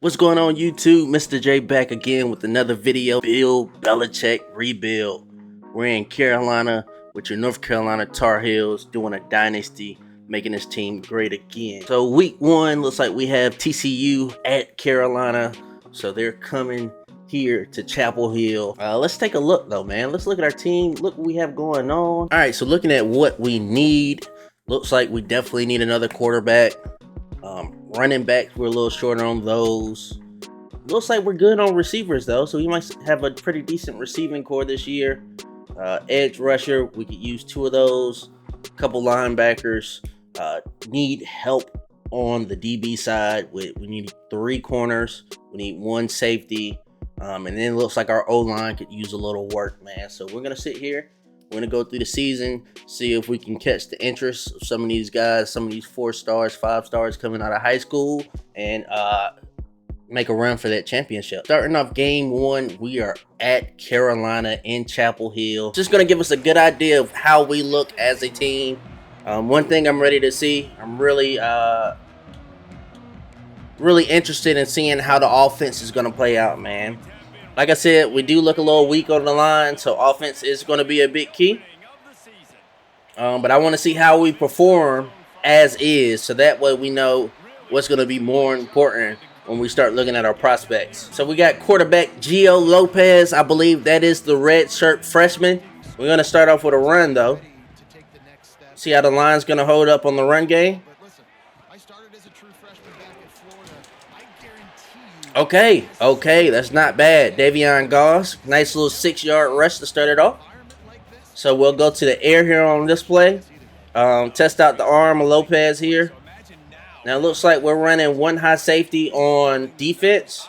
What's going on YouTube? Mr. J back again with another video. Bill Belichick rebuild. We're in Carolina with your North Carolina Tar Heels doing a dynasty, making this team great again. So week one looks like we have TCU at Carolina. So they're coming here to Chapel Hill. Let's take a look though, man. Let's look at our team. Look what we have going on. All right, so looking at what we need, looks like we definitely need another quarterback. Running backs, we're a little shorter on those. Looks like we're good on receivers though, so we might have a pretty decent receiving core this year. Edge rusher, we could use two of those. A couple linebackers. Need help on the DB side. We need 3 corners. We need 1 safety. And then it looks like our O-line could use a little work, man. So we're gonna sit here. We're going to go through the season, see if we can catch the interest of some of these guys, some of these 4 stars, 5 stars coming out of high school, and make a run for that championship. Starting off game 1, we are at Carolina in Chapel Hill. Just going to give us a good idea of how we look as a team. One thing I'm ready to see, I'm really interested in seeing how the offense is going to play out, man. Like I said, we do look a little weak on the line, so offense is going to be a big key. But I want to see how we perform as is, so that way we know what's going to be more important when we start looking at our prospects. So we got quarterback Gio Lopez. I believe that is the red shirt freshman. We're going to start off with a run, though. See how the line's going to hold up on the run game. Okay, that's not bad. Davion Goss, nice little 6-yard rush to start it off. So we'll go to the air here on this play. Test out the arm of Lopez here. Now it looks like we're running 1 high safety on defense.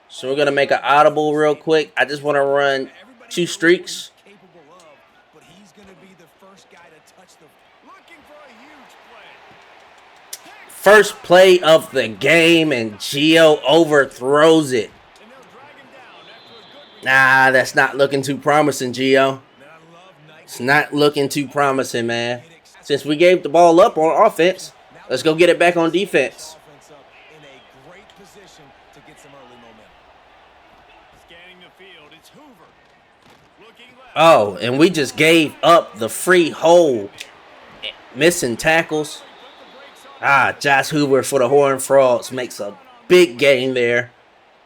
So we're going to make an audible real quick. I just want to run 2 streaks. First play of the game, and Gio overthrows it. Nah, that's not looking too promising, Gio. It's not looking too promising, man. Since we gave the ball up on offense, let's go get it back on defense. Oh, and we just gave up the free hole. Missing tackles. Josh Hoover for the Horned Frogs makes a big gain there.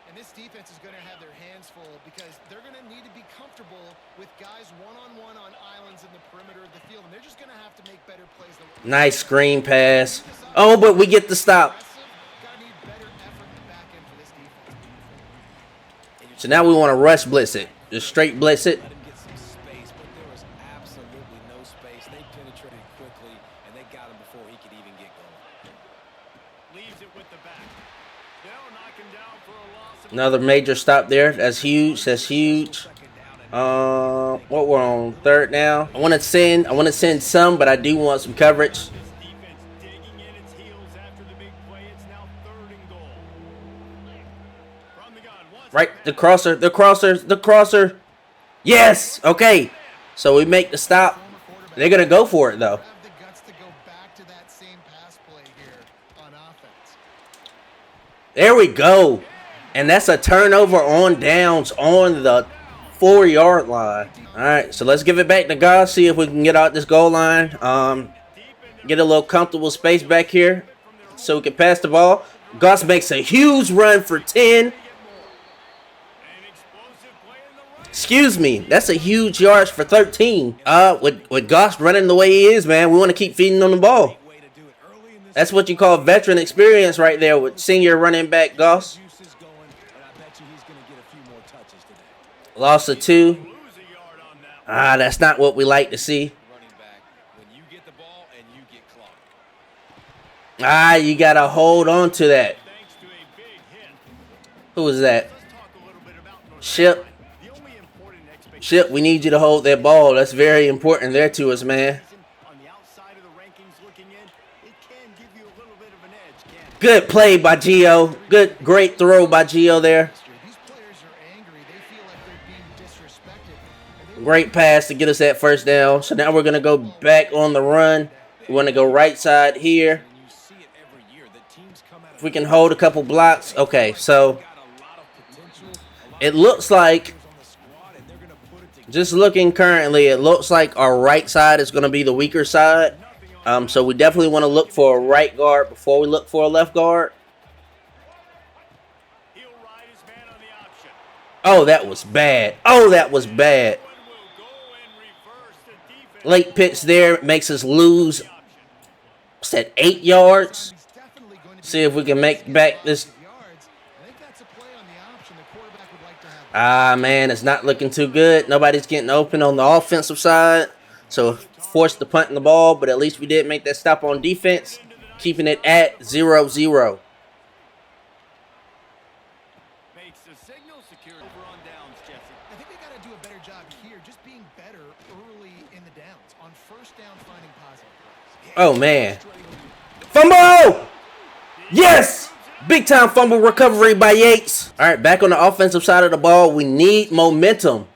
And this defense is going to have their hands full because they're going to need to be comfortable with guys one-on-one on islands in the perimeter of the field, and they're just going to have to make better plays. Nice screen pass. Oh, but we get the stop. So now we want to rush blitz it. Just straight blitz it. Another major stop there. That's huge. That's huge. What we're on 3rd now. I want to send some, but I do want some coverage. Right, the crosser. Yes. Okay. So we make the stop. They're gonna go for it though. There we go. And that's a turnover on downs on the 4-yard line. All right, so let's give it back to God. See if we can get out this goal line. Get a little comfortable space back here so we can pass the ball. Goss makes a huge run for 10. Excuse me, that's a huge yards for 13. With Goss running the way he is, man, we want to keep feeding on the ball. That's what you call veteran experience right there with senior running back Goss. Loss of 2. That's not what we like to see. You got to hold on to that. Who is that? Ship, we need you to hold that ball. That's very important there to us, man. Good play by Gio. Great throw by Gio there. Great pass to get us that first down. So now we're going to go back on the run. We want to go right side here. If we can hold a couple blocks. Okay, so it looks like, just looking currently, it looks like our right side is going to be the weaker side. So we definitely want to look for a right guard before we look for a left guard. Oh, that was bad. Oh, that was bad. Late pitch there makes us lose. What's that, 8 yards? See if we can make back this. Man, it's not looking too good. Nobody's getting open on the offensive side. So forced to punt in the ball, but at least we did make that stop on defense, keeping it at 0-0. I think they got to do a better job here, just being better early in the downs on first down, finding positive. Oh man, fumble! Yes, big time fumble recovery by Yates. All right, back on the offensive side of the ball, we need momentum.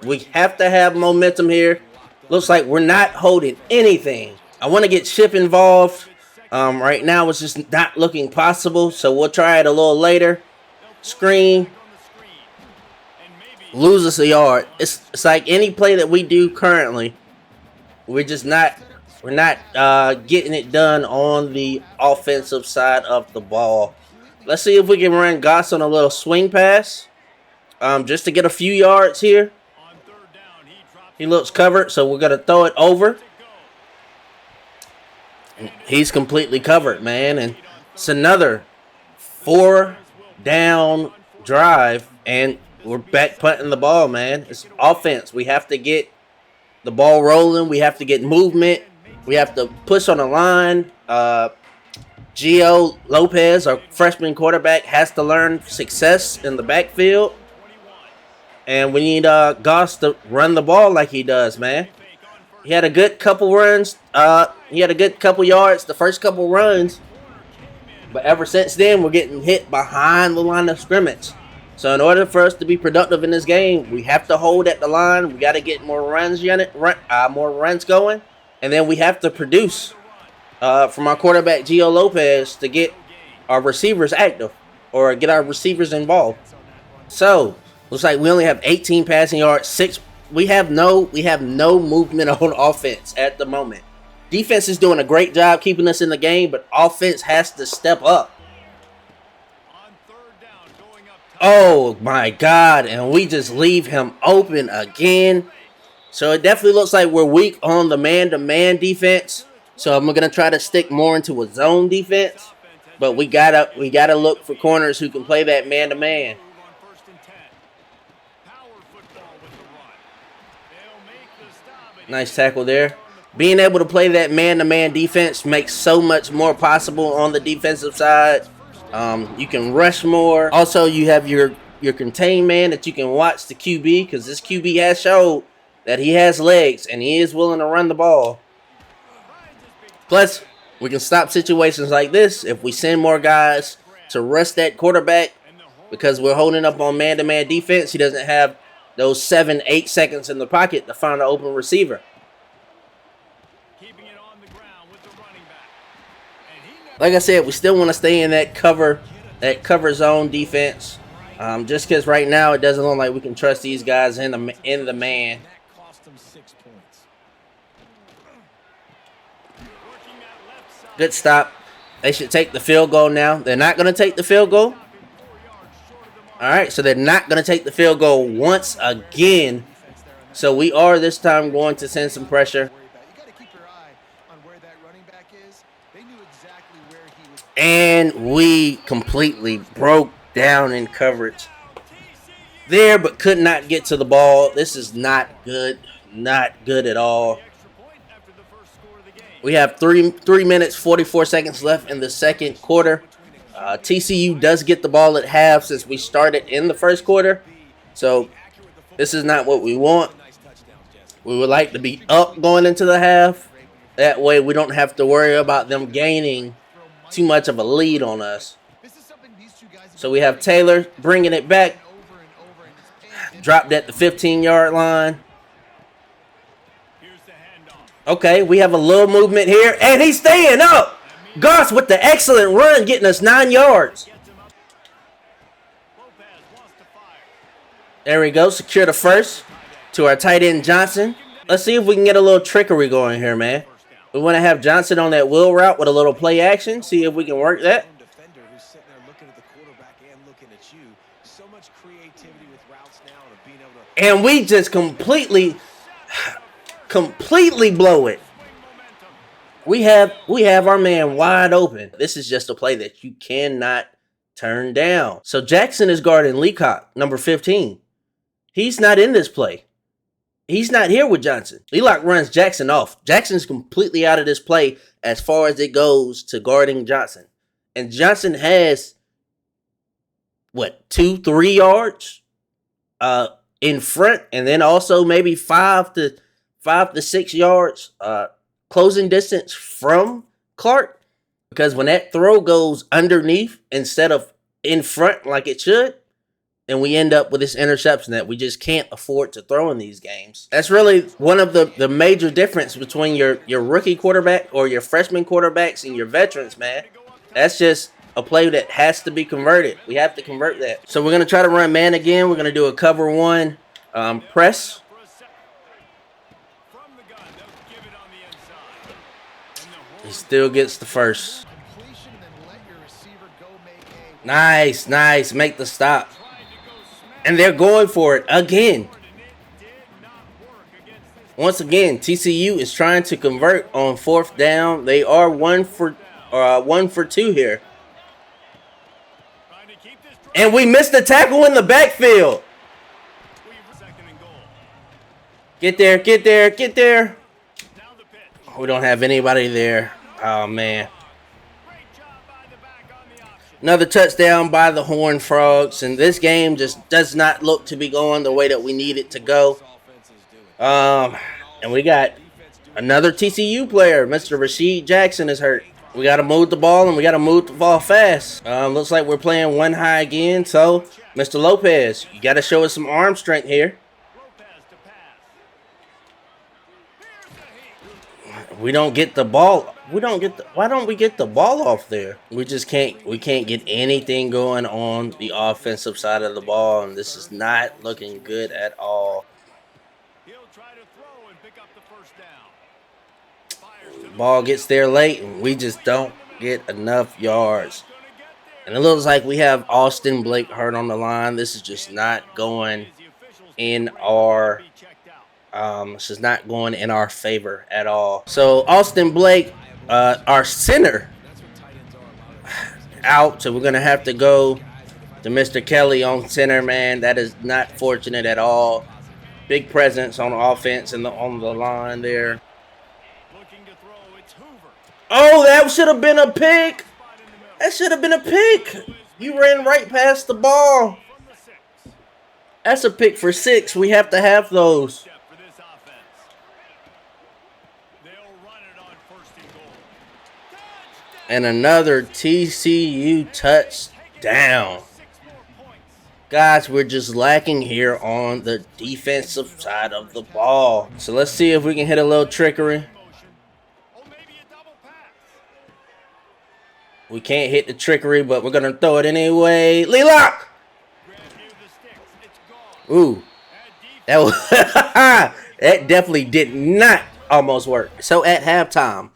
We have to have momentum here. Looks like we're not holding anything. I want to get Chip involved. Right now it's just not looking possible, so we'll try it a little later. Screen. Lose us a yard. It's like any play that we do currently, we're not getting it done on the offensive side of the ball. Let's see if we can run Goss on a little swing pass, just to get a few yards here. He looks covered, so we're gonna throw it over. He's completely covered, man, and it's another 4-down drive, and we're back punting the ball, man. It's offense. We have to get the ball rolling. We have to get movement. We have to push on the line. Gio Lopez, our freshman quarterback, has to learn success in the backfield. And we need Goss to run the ball like he does, man. He had a good couple runs. He had a good couple yards the first couple runs. But ever since then, we're getting hit behind the line of scrimmage. So in order for us to be productive in this game, we have to hold at the line. We got to get more runs going. And then we have to produce from our quarterback, Gio Lopez, to get our receivers active or get our receivers involved. So looks like we only have 18 passing yards, 6. We have no movement on offense at the moment. Defense is doing a great job keeping us in the game, but offense has to step up. Oh my God, and we just leave him open again. So it definitely looks like we're weak on the man-to-man defense. So I'm gonna try to stick more into a zone defense. But we gotta look for corners who can play that man-to-man. Nice tackle there. Being able to play that man-to-man defense makes so much more possible on the defensive side. You can rush more. Also, you have your contained man that you can watch the QB, because this QB has showed that he has legs and he is willing to run the ball. Plus, we can stop situations like this if we send more guys to rush that quarterback, because we're holding up on man-to-man defense. He doesn't have those 7-8 seconds in the pocket to find an open receiver. Like I said, we still want to stay in that cover zone defense. Just because right now it doesn't look like we can trust these guys in the man. Good stop. They should take the field goal now. They're not going to take the field goal. All right, so they're not going to take the field goal once again. So we are this time going to send some pressure. And we completely broke down in coverage there, but could not get to the ball. This is not good. Not good at all. We have 3 minutes, 44 seconds left in the second quarter. TCU does get the ball at half since we started in the first quarter. So this is not what we want. We would like to be up going into the half. That way we don't have to worry about them gaining too much of a lead on us. So we have Taylor bringing it back. Dropped at the 15-yard line. Okay, we have a little movement here, and he's staying up. Goss with the excellent run, getting us 9 yards. There we go. Secure the first to our tight end, Johnson. Let's see if we can get a little trickery going here, man. We want to have Johnson on that wheel route with a little play action. See if we can work that. And we just completely blow it. We have our man wide open. This is just a play that you cannot turn down. So Jackson is guarding Leacock, number 15. He's not in this play. He's not here with Johnson. Leacock runs Jackson off. Jackson's completely out of this play as far as it goes to guarding Johnson. And Johnson has, what, 2-3 yards in front, and then also maybe 5 to 6 yards closing distance from Clark. Because when that throw goes underneath instead of in front like it should, and we end up with this interception that we just can't afford to throw in these games. That's really one of the major difference between your rookie quarterback or your freshman quarterbacks and your veterans, man. That's just a play that has to be converted. We have to convert that. So we're going to try to run man again. We're going to do a cover one press. He still gets the first. Nice, nice. Make the stop. And they're going for it again. Once again, TCU is trying to convert on 4th down. They are 1 for 2 here. And we missed the tackle in the backfield. Get there, get there, get there. We don't have anybody there. Oh, man. Another touchdown by the Horned Frogs, and this game just does not look to be going the way that we need it to go. And we got another TCU player. Mr. Rashid Jackson is hurt. We got to move the ball, and we got to move the ball fast. Looks like we're playing one high again, so Mr. Lopez, you got to show us some arm strength here. We don't get the ball. Why don't we get the ball off there? We can't get anything going on the offensive side of the ball, and this is not looking good at all. Ball gets there late, and we just don't get enough yards. And it looks like we have Austin Blake hurt on the line. This is just not going in our this is not going in our favor at all. So Austin Blake, our center, out. So we're gonna have to go to Mr. Kelly on center, man. That is not fortunate at all. Big presence on offense and on the line there. Oh, that should have been a pick. That should have been a pick. You ran right past the ball. That's a pick for 6. We have to have those. And another TCU touchdown. Guys, we're just lacking here on the defensive side of the ball. So let's see if we can hit a little trickery. We can't hit the trickery, but we're going to throw it anyway. Leacock! Ooh. That was that definitely did not almost work. So at halftime,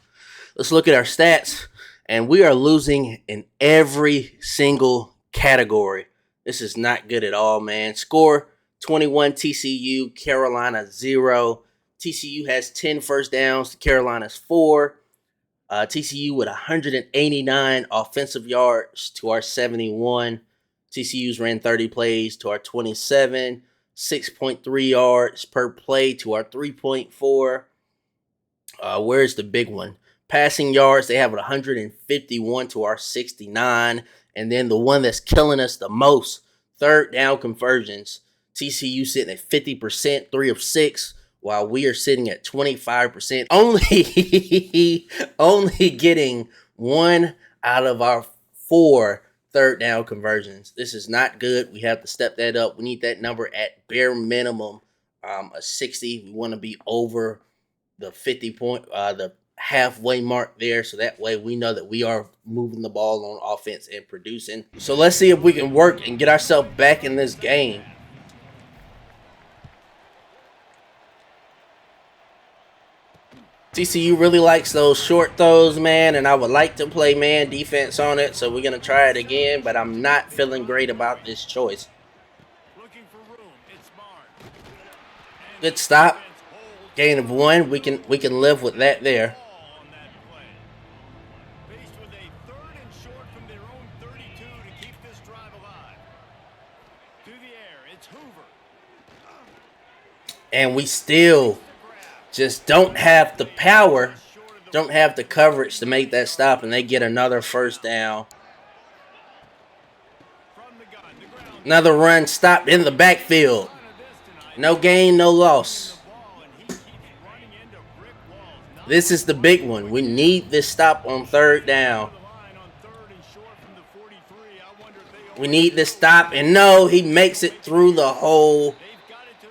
let's look at our stats. And we are losing in every single category. This is not good at all, man. Score 21 TCU, Carolina 0. TCU has 10 first downs to Carolina's 4. TCU with 189 offensive yards to our 71. TCU's ran 30 plays to our 27. 6.3 yards per play to our 3.4. Where's the big one? Passing yards, they have 151 to our 69. And then the one that's killing us the most, 3rd down conversions. TCU sitting at 50%, 3 of 6, while we are sitting at 25%. Only getting 1 out of our 4 3rd down conversions. This is not good. We have to step that up. We need that number at bare minimum a 60. We want to be over the 50 point, the halfway mark there, so that way we know that we are moving the ball on offense and producing. So let's see if we can work and get ourselves back in this game. TCU really likes those short throws, man, and I would like to play man defense on it, so we're going to try it again, but I'm not feeling great about this choice. Good stop. Gain of 1. We can live with that there. And we still just don't have the power, don't have the coverage to make that stop, and they get another first down. Another run stopped in the backfield. No gain, no loss. This is the big one. We need this stop on third down. We need this stop, and no, he makes it through the hole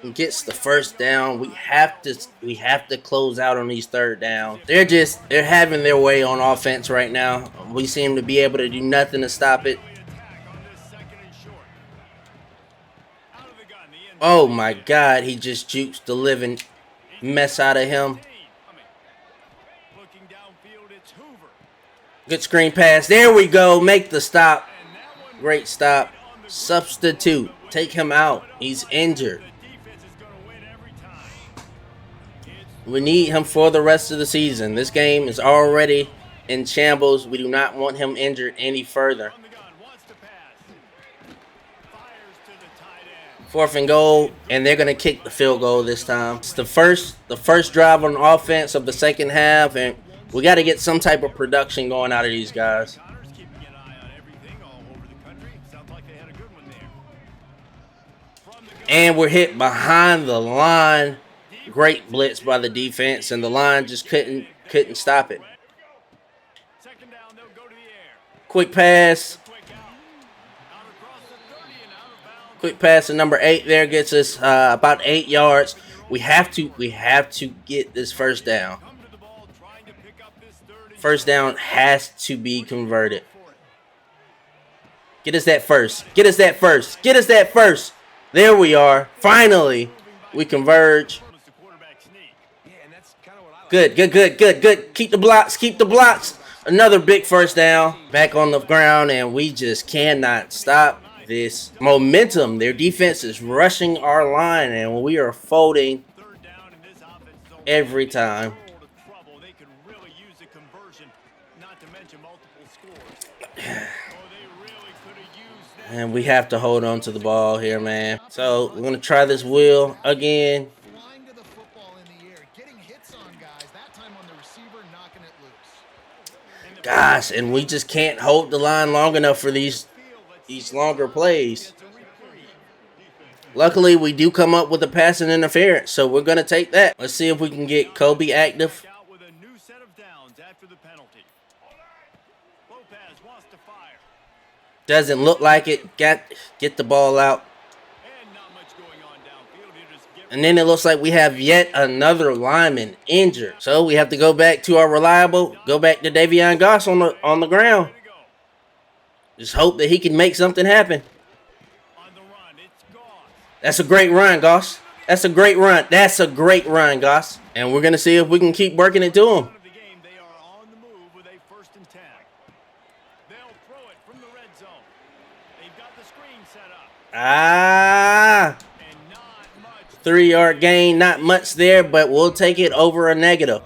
and gets the first down. We have to close out on these third downs. They're having their way on offense right now. We seem to be able to do nothing to stop it. Oh my God, he just jukes the living mess out of him. Good screen pass. There we go. Make the stop. Great stop. Substitute. Take him out. He's injured. We need him for the rest of the season. This game is already in shambles. We do not want him injured any further. 4th and goal, and they're going to kick the field goal this time. It's the first drive on offense of the second half, and we got to get some type of production going out of these guys. And we're hit behind the line. Great blitz by the defense, and the line just couldn't stop it. Quick pass. Quick pass to number 8 there gets us about 8 yards. We have to get this first down. First down has to be converted. Get us that first. Get us that first. Get us that first. There we are. Finally, we converge. Good. Keep the blocks. Keep the blocks. Another big first down. Back on the ground, and we just cannot stop this momentum. Their defense is rushing our line, and we are folding every time. And we have to hold on to the ball here, man. So we're going to try this wheel again. Gosh, and we just can't hold the line long enough for these longer plays. Luckily, we do come up with a passing interference, so we're going to take that. Let's see if we can get Kobe active. Doesn't look like it. Get the ball out. And then it looks like we have yet another lineman injured. So we have to go back to our reliable, go back to Davion Goss on the ground. Just hope that he can make something happen. That's a great run, Goss. That's a great run. That's a great run, Goss. And we're going to see if we can keep working it to him. Ah! 3-yard gain, not much there, but we'll take it over a negative.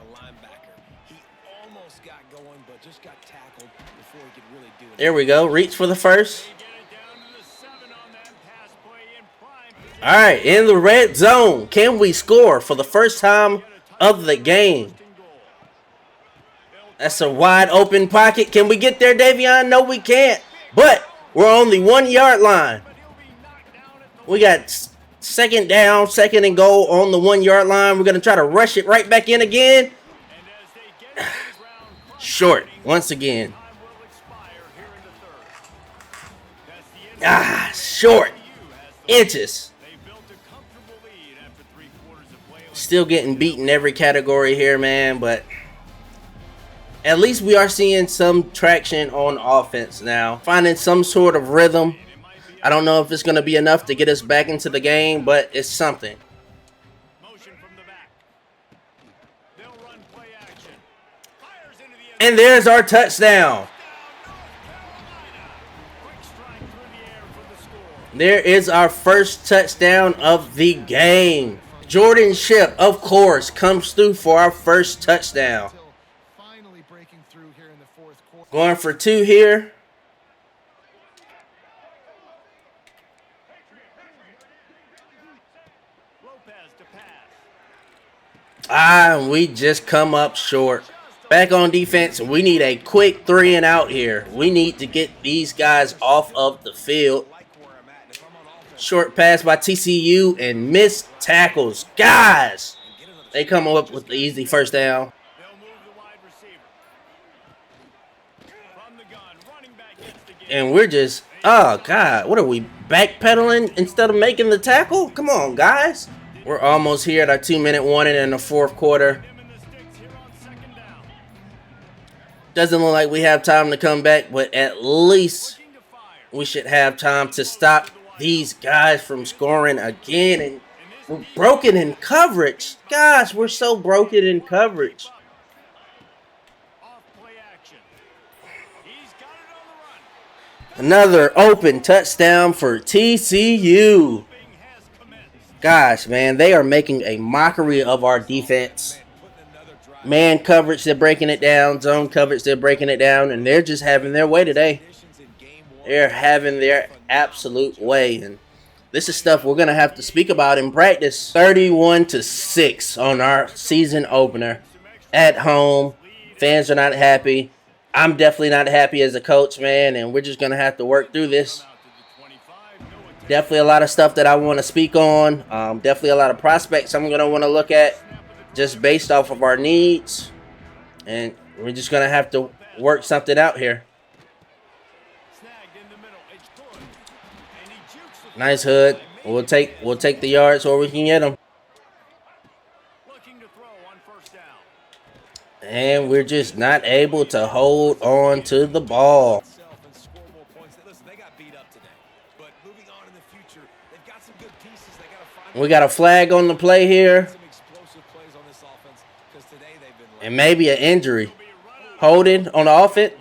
There we go. Reach for the first. All right, in the red zone. Can we score for the first time of the game? That's a wide open pocket. Can we get there, Davion? No, we can't. But we're on the 1-yard line. We got second down, 2nd and goal on the 1-yard line. We're going to try to rush it right back in again. Short, once again. Short. Inches. Still getting beaten every category here, man, but At least we are seeing some traction on offense now, finding some sort of rhythm. I don't know if it's going to be enough to get us back into the game, but it's something. And there's our touchdown. There is our first touchdown of the game. Jordan Shipp, of course, comes through for our first touchdown. Going for 2 here. We just come up short. Back on defense, we need a quick 3 and out here. We need to get these guys off of the field. Short pass by TCU and missed tackles. Guys, they come up with the easy first down. And we're just, oh God, what are we, backpedaling instead of making the tackle? Come on, guys. We're almost here at our 2-minute warning in the 4th quarter. Doesn't look like we have time to come back, but at least we should have time to stop these guys from scoring again. And we're broken in coverage. Gosh, we're so broken in coverage. Another open touchdown for TCU. Gosh, man, they are making a mockery of our defense. Man coverage, they're breaking it down. Zone coverage, they're breaking it down. And they're just having their way today. They're having their absolute way. And this is stuff we're going to have to speak about in practice. 31-6 on our season opener. At home. Fans are not happy. I'm definitely not happy as a coach, man. And we're just going to have to work through this. Definitely a lot of stuff that I want to speak on. Definitely a lot of prospects I'm going to want to look at just based off of our needs. And we're just going to have to work something out here. Nice hood. We'll take the yards where we can get them. And we're just not able to hold on to the ball. We got a flag on the play here. And maybe an injury. Holding on the offense.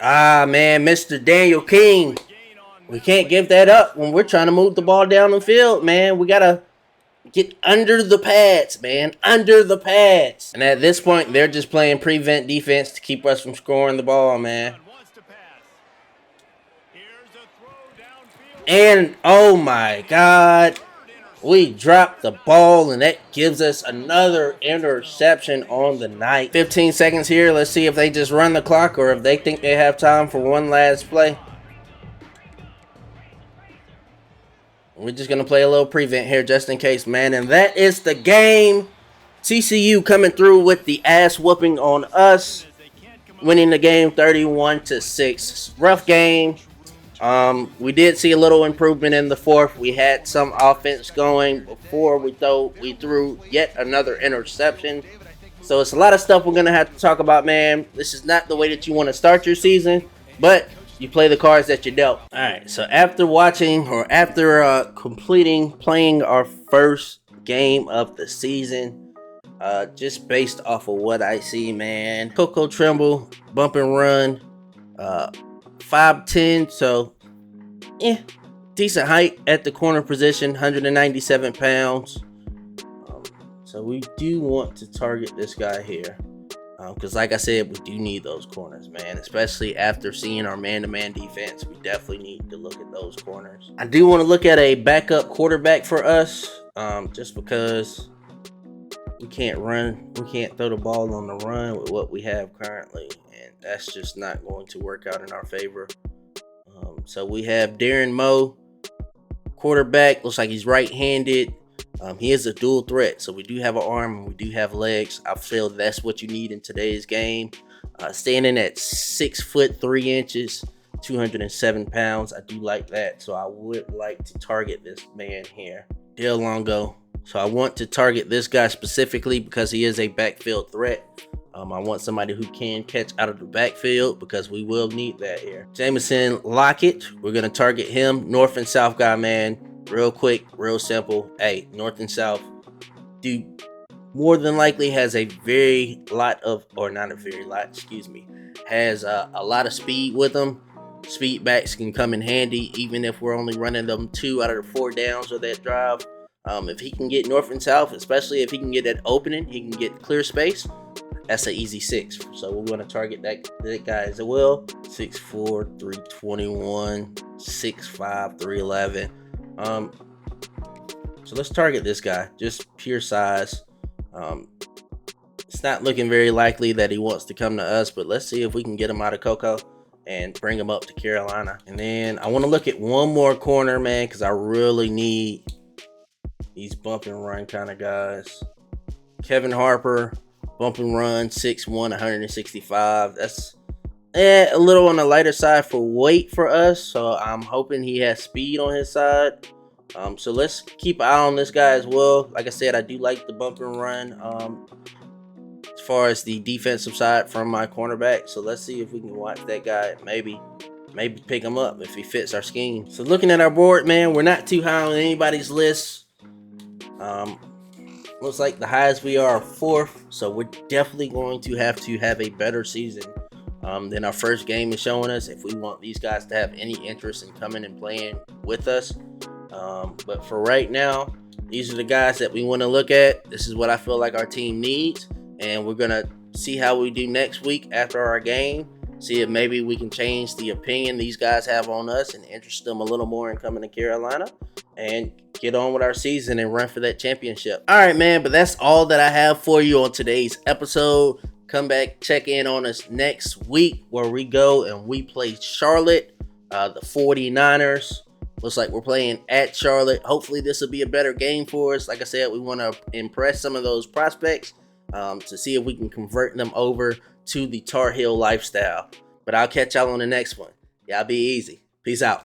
Ah, man, Mr. Daniel King. We can't give that up when we're trying to move the ball down the field, man. We got to get under the pads, man. Under the pads. And at this point, they're just playing prevent defense to keep us from scoring the ball, man. And, oh my God, we dropped the ball, and that gives us another interception on the night. 15 seconds here. Let's see if they just run the clock or if they think they have time for one last play. We're just going to play a little prevent here just in case, man. And that is the game. TCU coming through with the ass whooping on us. Winning the game 31-6. Rough game. We did see a little improvement in the 4th. We had some offense going before we threw yet another interception. So it's a lot of stuff we're going to have to talk about, man. This is not the way that you want to start your season, but you play the cards that you're dealt. All right, so after playing our first game of the season, just based off of what I see, man, Coco Trimble, bump and run, 5'10", so decent height at the corner position, 197 pounds. So we do want to target this guy here. Because like I said, we do need those corners, man. Especially after seeing our man-to-man defense. We definitely need to look at those corners. I do want to look at a backup quarterback for us. Just because we can't run. We can't throw the ball on the run with what we have currently. And that's just not going to work out in our favor. So we have Darren Moe, quarterback. Looks like he's right-handed. He is a dual threat, so we do have an arm and we do have legs. I feel that's what you need in today's game. Standing at 6'3", 207 pounds. I do like that, so I would like to target this man here. Dale Longo, So I want to target this guy specifically because he is a backfield threat. I want somebody who can catch out of the backfield because we will need that here. Jameson Lockett, we're going to target him. North and South guy, man. Real quick, real simple. Hey, North and South, dude, more than likely has a very lot of, or not a very lot, excuse me, has a lot of speed with him. Speed backs can come in handy even if we're only running them 2 out of the 4 downs of that drive. If he can get North and South, especially if he can get that opening, he can get clear space. That's an easy 6. So we're going to target that guy as well. 6'4", 321, 6'5", 311. So let's target this guy. Just pure size. It's not looking very likely that he wants to come to us, but let's see if we can get him out of Cocoa and bring him up to Carolina. And then I want to look at one more corner, man, because I really need these bump and run kind of guys. Kevin Harper. Bump and run, 6'1", 165. That's a little on the lighter side for weight for us. So I'm hoping he has speed on his side. So let's keep an eye on this guy as well. Like I said, I do like the bump and run as far as the defensive side from my cornerback. So let's see if we can watch that guy. Maybe pick him up if he fits our scheme. So looking at our board, man, we're not too high on anybody's list. Looks like the highest we are 4th, so we're definitely going to have a better season than our first game is showing us if we want these guys to have any interest in coming and playing with us. But for right now, these are the guys that we want to look at. This is what I feel like our team needs, and we're going to see how we do next week after our game. See if maybe we can change the opinion these guys have on us and interest them a little more in coming to Carolina and get on with our season and run for that championship. All right, man, but that's all that I have for you on today's episode. Come back, check in on us next week where we go and we play Charlotte, the 49ers. Looks like we're playing at Charlotte. Hopefully this will be a better game for us. Like I said, we want to impress some of those prospects to see if we can convert them over to the Tar Heel lifestyle. But I'll catch y'all on the next one. Y'all be easy. Peace out.